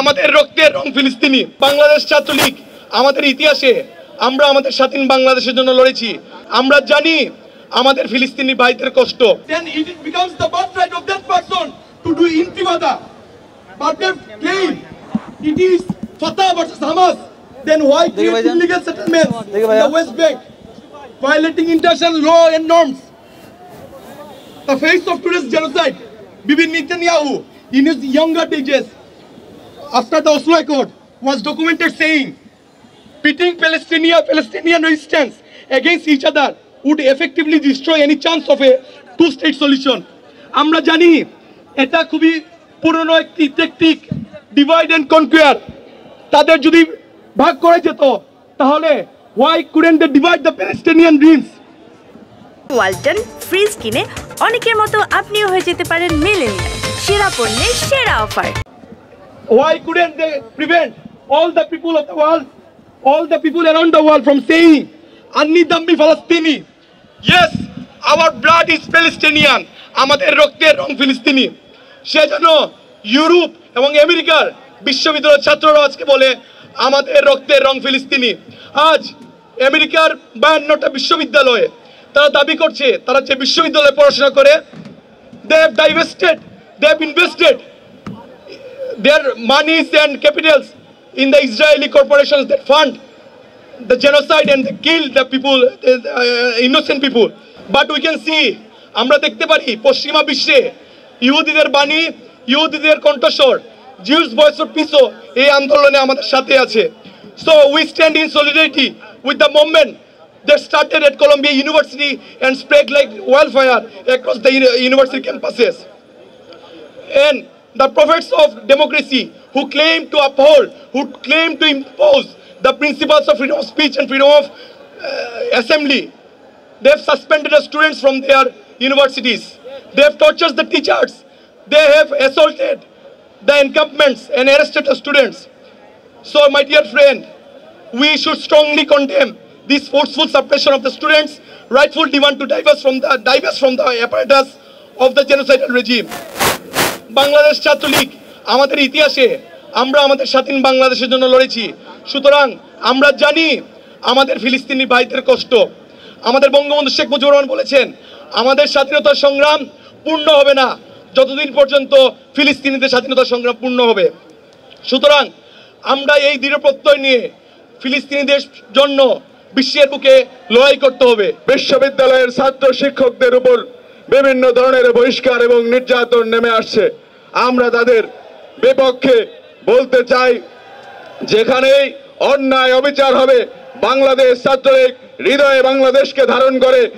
আমাদের রক্তের রং ফিলিস্তিনি। বাংলাদেশ ছাত্রলীগ আমাদের ইতিহাসে আমরা আমাদের স্বাধীন বাংলাদেশের জন্য লড়েছি। আমরা জানি আমাদের ফিলিস্তিনি ভাইদের কষ্ট। Then it becomes the birthright of that person to do intifada. But they claim it is Fatah versus Hamas. Then why create illegal settlements in the West Bank, violating international law and norms? The face of today's genocide, Bibi Netanyahu, in his younger ages, after the Oslo Accord, was documented saying, pitting Palestinian resistance against each other would effectively destroy any chance of a two-state solution. আমরা জানি এটা খুবই পুরনো একটি technique, divide and কনকুয়ার। তাদের যদি ভাগ করে যেত তাহলে why couldn't they divide the Palestinian dreams? Walton fridge কিনে অনেকের মতো আপনিও হয়ে যেতে পারেন মিলেনিয়াল। সেরা পণ্যের সেরা offer. Why couldn't they prevent all the people of the world, all the people around the world from saying, Anni Dammi Falastini? Yes, our blood is Palestinian. আমাদের রক্তের রং ফিলিস্তিনি। সেজন্য ইউরোপ এবং আমেরিকার বিশ্ববিদ্যালয়ের ছাত্ররা আজকে বলে আমাদের রক্তের রং ফিলিস্তিনি। আজ আমেরিকার 52টা বিশ্ববিদ্যালয়ে তারা দাবি করছে তারা যে বিশ্ববিদ্যালয়ে পড়াশোনা করে, they have divested, they have invested their monies and capitals in the Israeli corporations that fund the genocide and they kill the people, innocent people. But we can see, আমরা দেখতে পারি পশ্চিমা বিশ্বে ইহুদিদের বাণী, ইহুদিদের কণ্ঠস্বর, জিউস ভয়েস অফ পিসও এই আন্দোলনে আমাদের সাথে আছে। So we stand in solidarity with the movement that started at Columbia University and spread like wildfire across the university campuses. And the prophets of democracy who claim to uphold, who claim to impose the principles of freedom of speech and freedom of assembly, they have suspended the students from their universities. They have tortured the teachers. They have assaulted the encampments and arrested the students. So, my dear friend, we should strongly condemn this forceful suppression of the students' rightful demand to divest from the apparatus of the genocidal regime. Bangladesh Chhatra League আমাদের ইতিহাসে আমরা আমাদের স্বাধীন বাংলাদেশের জন্য লড়েছি। সুতরাং আমরা জানি আমাদের ফিলিস্তিনি ভাইদের কষ্ট। আমাদের বঙ্গবন্ধু শেখ মুজিবুর রহমান বলেছেন, আমাদের স্বাধীনতা সংগ্রাম পূর্ণ হবে না যতদিন পর্যন্ত ফিলিস্তিনিদের স্বাধীনতা সংগ্রাম পূর্ণ হবে। সুতরাং আমরা এই দৃঢ় প্রত্যয় নিয়ে ফিলিস্তিনিদের জন্য বিশ্বের বুকে লড়াই করতে হবে। বিশ্ববিদ্যালয়ের ছাত্র শিক্ষকদের উপর বিভিন্ন ধরনের বহিষ্কার এবং নির্যাতন নেমে আসছে। আমরা তাদের বিপক্ষে বলতে চাই, যেখানেই অন্যায় অবিচার হবে বাংলাদেশ ছাত্রলীগ হৃদয়ে বাংলাদেশকে ধারণ করে